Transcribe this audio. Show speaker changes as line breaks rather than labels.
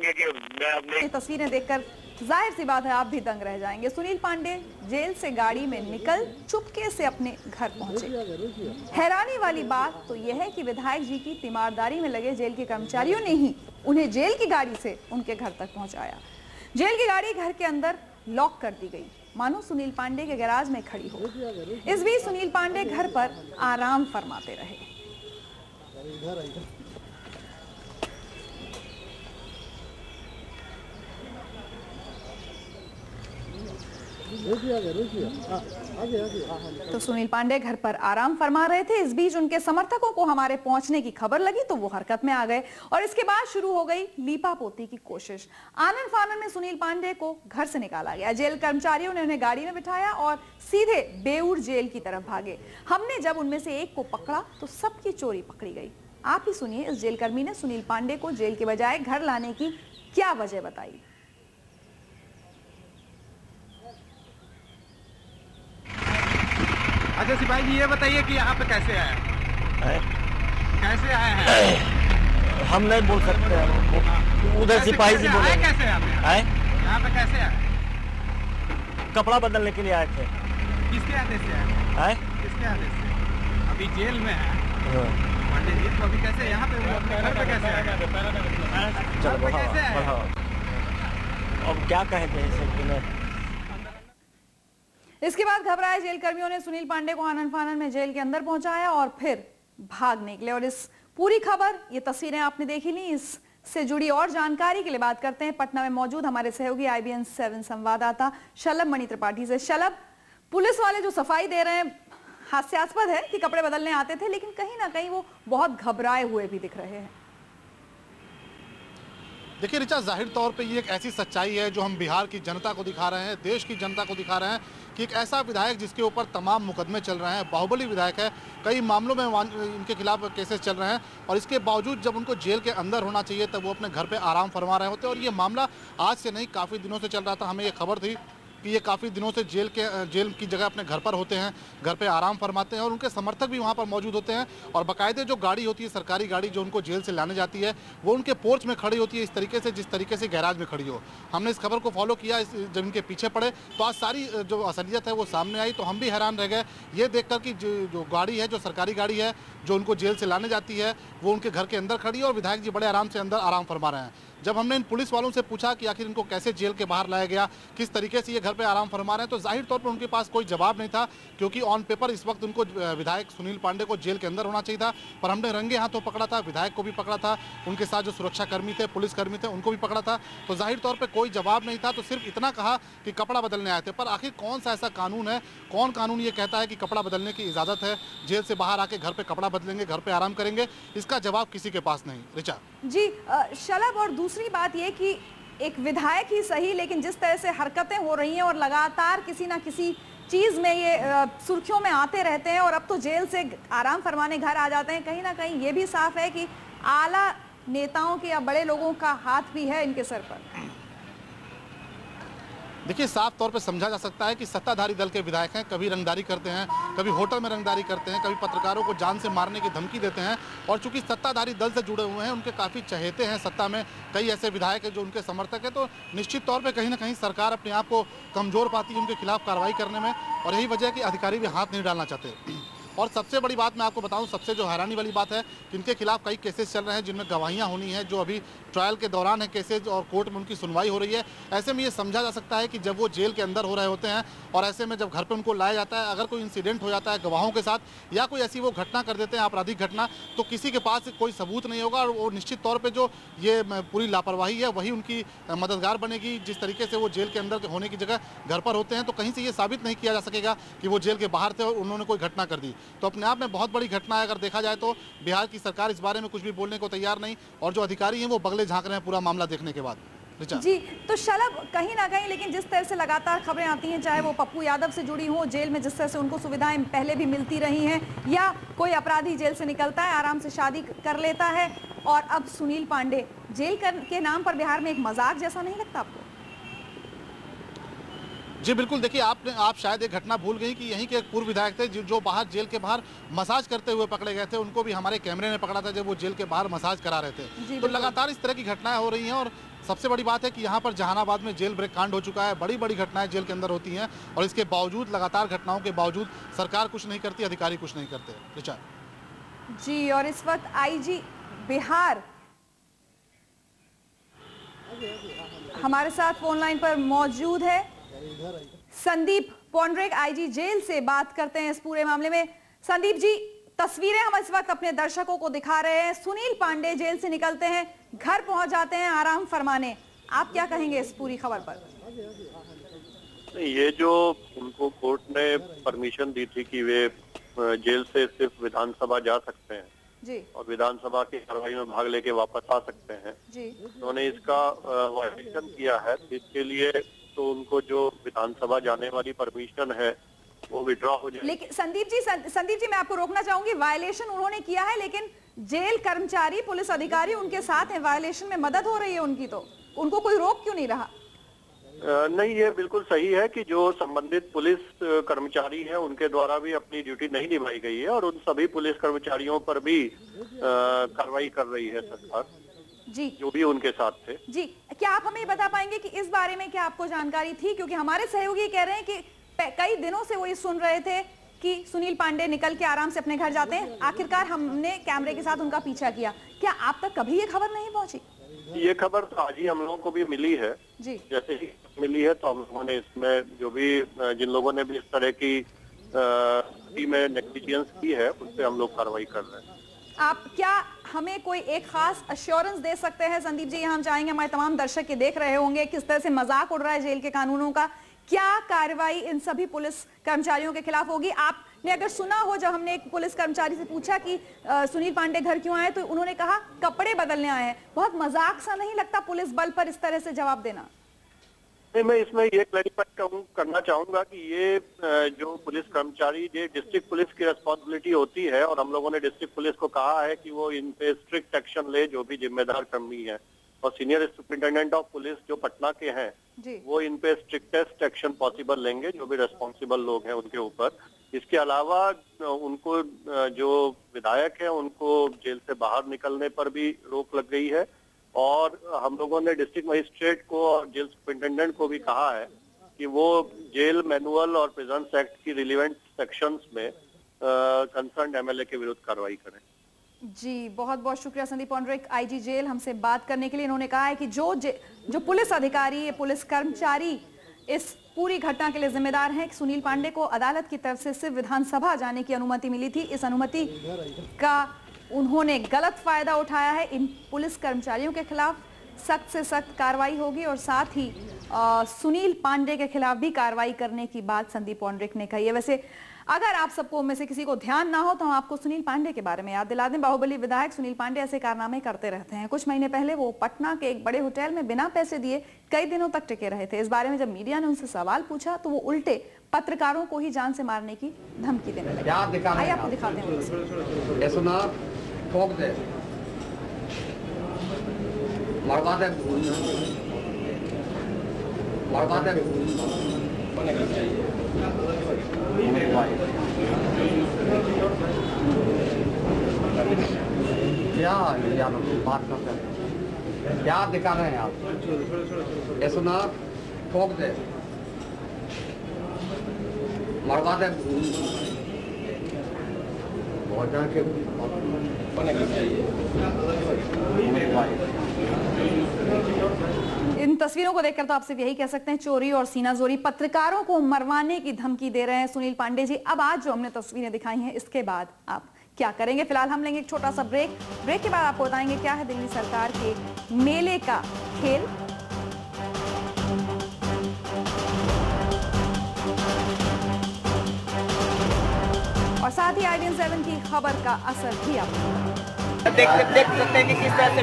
सोचेंगे कि मैं अपने।
ये तस्वीरें देखकर जाहिर सी बात है आप भी दंग रह जाएंगे। सुनील पांडे जेल से गाड़ी में निकल चुपके से अपने घर पहुंचे। हैरानी वाली बात तो यह है कि विधायक जी की तीमारदारी में लगे जेल के कर्मचारियों ने ही उन्हें जेल की गाड़ी से उनके घर तक पहुंचाया। जेल की गाड़ी घर के अंदर लॉक कर दी गई, मानो सुनील पांडे के गैराज में खड़ी हो। इस बीच सुनील पांडे घर पर आराम फरमाते रहे। तो सुनील पांडे घर पर आराम फरमा रहे थे। इस बीच उनके समर्थकों को हमारे पहुंचने की खबर लगी तो वो हरकत में आ गए और इसके बाद शुरू हो गई लीपापोती की कोशिश। आनन फानन में सुनील पांडे को घर से निकाला गया। जेल कर्मचारियों ने उन्हें गाड़ी में बिठाया और सीधे बेऊर जेल की तरफ भागे। हमने जब उनमें से एक को पकड़ा तो सबकी चोरी पकड़ी गई। आप ही सुनिए इस जेलकर्मी ने सुनील पांडे को जेल के बजाय घर लाने की क्या वजह बताई।
अच्छा सिपाही जी, ये बताइए कि यहाँ पे कैसे आए हैं? कैसे आए हैं?
हम नहीं बोल सकते हैं, उधर सिपाही जी बोले।
कैसे आए? यहाँ पे कैसे आए?
कपड़ा बदलने के लिए आए थे।
किसके आदेश से आए? किसके आदेश से? अभी जेल में है पांडे जी, तो अभी कैसे यहाँ पे अपने घर पे कैसे आए?
चलो अब क्या कहें।
इसके बाद घबराए जेल कर्मियों ने सुनील पांडे को आनन फानन में जेल के अंदर पहुंचाया और फिर भाग निकले। और इस पूरी खबर, ये तस्वीरें आपने देखी ली, इससे जुड़ी और जानकारी के लिए बात करते हैं पटना में मौजूद हमारे सहयोगी IBN 7 संवाददाता शलभ मणि त्रिपाठी से। शलभ, पुलिस वाले जो सफाई दे रहे हैं, हास्यास्पद है कि कपड़े बदलने आते थे, लेकिन कहीं ना कहीं वो बहुत घबराए हुए भी दिख रहे हैं।
देखिए ऋचा, जाहिर तौर पे ये एक ऐसी सच्चाई है जो हम बिहार की जनता को दिखा रहे हैं, देश की जनता को दिखा रहे हैं कि एक ऐसा विधायक जिसके ऊपर तमाम मुकदमे चल रहे हैं, बाहुबली विधायक है, कई मामलों में इनके खिलाफ केसेस चल रहे हैं और इसके बावजूद जब उनको जेल के अंदर होना चाहिए तब वो अपने घर पे आराम फरमा रहे होते। और ये मामला आज से नहीं, काफ़ी दिनों से चल रहा था। हमें ये खबर थी कि ये काफ़ी दिनों से जेल की जगह अपने घर पर होते हैं, घर पे आराम फरमाते हैं और उनके समर्थक भी वहाँ पर मौजूद होते हैं। और बाकायदे जो गाड़ी होती है, सरकारी गाड़ी जो उनको जेल से लाने जाती है, वो उनके पोर्च में खड़ी होती है, इस तरीके से जिस तरीके से गैराज में खड़ी हो। हमने इस खबर को फॉलो किया, जब इनके पीछे पड़े तो आज सारी जो असलियत है वो सामने आई। तो हम भी हैरान रह गए ये देखकर कि जो गाड़ी है, जो सरकारी गाड़ी है जो उनको जेल से लाने जाती है, वो उनके घर के अंदर खड़ी है और विधायक जी बड़े आराम से अंदर आराम फरमा रहे हैं। जब हमने इन पुलिस वालों से पूछा कि आखिर इनको कैसे जेल के बाहर लाया गया, किस तरीके से ये घर पे आराम फरमा रहे हैं, तो जाहिर तौर पर उनके पास कोई जवाब नहीं था, क्योंकि ऑन पेपर इस वक्त उनको विधायक सुनील पांडे को जेल के अंदर होना चाहिए था। पर हमने रंगे हाथों पकड़ा था, विधायक को भी पकड़ा था, उनके साथ जो सुरक्षाकर्मी थे, पुलिसकर्मी थे, उनको भी पकड़ा था। तो जाहिर तौर पर कोई जवाब नहीं था, तो सिर्फ इतना कहा कि कपड़ा बदलने आए थे। पर आखिर कौन सा ऐसा कानून है, कौन कानून ये कहता है कि कपड़ा बदलने की इजाज़त है, जेल से बाहर आके घर पर कपड़ा बदलेंगे, घर पर आराम करेंगे? इसका जवाब किसी के पास नहीं। ऋचा
जी शलभ, और दूसरी बात ये कि एक विधायक ही सही, लेकिन जिस तरह से हरकतें हो रही हैं और लगातार किसी ना किसी चीज में ये सुर्खियों में आते रहते हैं और अब तो जेल से आराम फरमाने घर आ जाते हैं, कहीं ना कहीं ये भी साफ है कि आला नेताओं के या बड़े लोगों का हाथ भी है इनके सर पर।
देखिए, साफ तौर पे समझा जा सकता है कि सत्ताधारी दल के विधायक हैं, कभी रंगदारी करते हैं, कभी होटल में रंगदारी करते हैं, कभी पत्रकारों को जान से मारने की धमकी देते हैं। और चूंकि सत्ताधारी दल से जुड़े हुए हैं, उनके काफ़ी चहेते हैं सत्ता में, कई ऐसे विधायक हैं जो उनके समर्थक हैं, तो निश्चित तौर पर कहीं ना कहीं सरकार अपने आप को कमज़ोर पाती है उनके खिलाफ कार्रवाई करने में, और यही वजह है कि अधिकारी भी हाथ नहीं डालना चाहते। और सबसे बड़ी बात मैं आपको बताऊं, सबसे जो हैरानी वाली बात है कि इनके खिलाफ कई केसेस चल रहे हैं जिनमें गवाहियां होनी है, जो अभी ट्रायल के दौरान है केसेस और कोर्ट में उनकी सुनवाई हो रही है। ऐसे में ये समझा जा सकता है कि जब वो जेल के अंदर हो रहे होते हैं और ऐसे में जब घर पे उनको लाया जाता है, अगर कोई इंसिडेंट हो जाता है गवाहों के साथ या कोई ऐसी वो घटना कर देते हैं, आपराधिक घटना, तो किसी के पास कोई सबूत नहीं होगा और वो निश्चित तौर पर जो ये पूरी लापरवाही है वही उनकी मददगार बनेगी। जिस तरीके से वो जेल के अंदर होने की जगह घर पर होते हैं, तो कहीं से ये साबित नहीं किया जा सकेगा कि वो जेल के बाहर थे और उन्होंने कोई घटना कर दी। तो अपने आप में बहुत बड़ी घटना है। अगर देखा जाए तो बिहार की सरकार इस बारे में कुछ भी बोलने को तैयार नहीं, और जो अधिकारी हैं वो बगले झांक रहे हैं पूरा मामला देखने के बाद।
जी तो शलभ, कहीं ना कहीं लेकिन जिस तरह से लगातार खबरें आती हैं, चाहे वो पप्पू यादव से जुड़ी हो, जेल में जिस तरह से उनको सुविधाएं पहले भी मिलती रही हैं, या कोई अपराधी जेल से निकलता है, आराम से शादी कर लेता है, और अब सुनील पांडे, जेल के नाम पर बिहार में एक मजाक जैसा नहीं लगता आपको?
जी बिल्कुल, देखिए आप शायद एक घटना भूल गई कि यहीं के एक पूर्व विधायक थे जो बाहर जेल के बाहर मसाज करते हुए पकड़े गए थे। उनको भी हमारे कैमरे ने पकड़ा था जब वो जेल के बाहर मसाज करा रहे थे। तो लगातार इस तरह की घटनाएं हो रही हैं और सबसे बड़ी बात है कि यहाँ पर जहानाबाद में जेल ब्रेक कांड हो चुका है, बड़ी बड़ी घटनाएं जेल के अंदर होती हैं और इसके बावजूद, लगातार घटनाओं के बावजूद सरकार कुछ नहीं करती, अधिकारी कुछ नहीं करते। ऋचा
जी, और इस वक्त आईजी बिहार हमारे साथ फोन लाइन पर मौजूद है। संदीप पौंडरिक आईजी जेल से बात करते हैं इस पूरे मामले में। संदीप जी, तस्वीरें हम इस वक्त अपने दर्शकों को दिखा रहे हैं। सुनील पांडे जेल से निकलते हैं, घर पहुंच जाते हैं आराम फरमाने। आप क्या कहेंगे इस पूरी खबर पर?
ये जो उनको कोर्ट ने परमिशन दी थी कि वे जेल से सिर्फ विधानसभा जा सकते हैं
जी,
और विधानसभा की कार्रवाई में भाग लेके वापस आ सकते हैं
जी,
उन्होंने इसका वायलेशन किया है। इसके लिए तो उनको जो विधानसभा जाने वाली परमिशन है वो विड्रॉ हो जाए।
लेकिन संदीप जी मैं आपको रोकना चाहूंगी। वायलेशन उन्होंने किया है, लेकिन जेल कर्मचारी, पुलिस अधिकारी उनके साथ हैं, वायलेशन में मदद हो रही है उनकी, तो उनको कोई रोक क्यों नहीं रहा?
नहीं, ये बिल्कुल सही है कि जो संबंधित पुलिस कर्मचारी हैं उनके द्वारा भी अपनी ड्यूटी नहीं निभाई गई है और उन सभी पुलिस कर्मचारियों पर भी कार्रवाई कर रही है सरकार
जी,
जो भी उनके साथ थे।
जी, क्या आप हमें बता पाएंगे कि इस बारे में क्या आपको जानकारी थी? क्योंकि हमारे सहयोगी कह रहे हैं कि कई दिनों से वो ये सुन रहे थे कि सुनील पांडे निकल के आराम से अपने घर जाते हैं। आखिरकार हमने कैमरे के साथ उनका पीछा किया, क्या आप तक कभी ये खबर नहीं पहुंची?
ये खबर तो आज ही हम लोगों को भी मिली है
जी,
जैसे ही मिली है तो हम लोगों ने इसमें जो भी जिन लोगों ने भी इस तरह की में नेग्लिजेंस की है उस पर हम लोग कार्रवाई कर रहे हैं।
आप क्या हमें कोई एक खास अश्योरेंस दे सकते हैं? संदीप जी, यहाँ हम चाहेंगे, हमारे तमाम दर्शक के देख रहे होंगे किस तरह से मजाक उड़ रहा है जेल के कानूनों का। क्या कार्रवाई इन सभी पुलिस कर्मचारियों के खिलाफ होगी? आपने अगर सुना हो, जब हमने एक पुलिस कर्मचारी से पूछा कि सुनील पांडे घर क्यों आए, तो उन्होंने कहा कपड़े बदलने आए हैं। बहुत मजाक सा नहीं लगता पुलिस बल पर इस तरह से जवाब देना?
नहीं, मैं इसमें ये क्लैरिफाई करना चाहूंगा कि ये जो पुलिस कर्मचारी, ये डिस्ट्रिक्ट पुलिस की रिस्पॉन्सिबिलिटी होती है और हम लोगों ने डिस्ट्रिक्ट पुलिस को कहा है कि वो इन पे स्ट्रिक्ट एक्शन ले, जो भी जिम्मेदार कर्मी है। और सीनियर सुपरिटेंडेंट ऑफ पुलिस जो पटना के हैं
जी,
वो इन पे स्ट्रिक्टेस्ट एक्शन पॉसिबल लेंगे, जो भी रेस्पॉन्सिबल लोग हैं उनके ऊपर। इसके अलावा उनको जो विधायक है उनको जेल से बाहर निकलने पर भी रोक लग गई है और हम लोगों ने डिस्ट्रिक्ट मजिस्ट्रेट को और जेल सुपरिटेंडेंट को भी कहा है कि वो जेल मैनुअल और प्रिजन्स एक्ट की रिलेवेंट सेक्शंस में कंसर्न एमएलए के विरुद्ध कार्रवाई करें।
जी, बहुत बहुत शुक्रिया संदीप पौंडरिक, आईजी जेल, हमसे बात करने के लिए। इन्होंने कहा है कि जो पुलिस अधिकारी, पुलिस कर्मचारी इस पूरी घटना के लिए जिम्मेदार हैं कि सुनील पांडे को अदालत की तरफ से सिर्फ विधानसभा जाने की अनुमति मिली थी। इस अनुमति का उन्होंने गलत फायदा उठाया है। इन पुलिस कर्मचारियों के खिलाफ सख्त से सख्त कार्रवाई होगी और साथ ही सुनील पांडे के खिलाफ भी कार्रवाई करने की बात संदीप पौंडरिक ने कही है। वैसे अगर आप सबको में से किसी को ध्यान ना हो तो हम आपको सुनील पांडे के बारे में याद दिला दें। बाहुबली विधायक सुनील पांडे ऐसे कारनामे करते रहते हैं। कुछ महीने पहले वो पटना के एक बड़े होटल में बिना पैसे दिए कई दिनों तक टिके रहे थे। इस बारे में जब मीडिया ने उनसे सवाल पूछा तो वो उल्टे पत्रकारों को ही जान से मारने की धमकी देने लगे। आइए आपको दिखाते हैं।
ठोक दे, मरवा दे, मरवा दे। क्या यार बात करते हैं, क्या दिखा रहे हैं आप? ये सुना, ठोक दे, मरवा दे।
इन तस्वीरों को देखकर तो आप सिर्फ यही कह सकते हैं, चोरी और सीनाजोरी, पत्रकारों को मरवाने की धमकी दे रहे हैं सुनील पांडे जी। अब आज जो हमने तस्वीरें दिखाई हैं, इसके बाद आप क्या करेंगे? फिलहाल हम लेंगे एक छोटा सा ब्रेक के बाद आपको बताएंगे क्या है दिल्ली सरकार के मेले का खेल। और साथ ही IBN 7 की खबर का असर भी आप
देख सकते हैं कि किस तरह से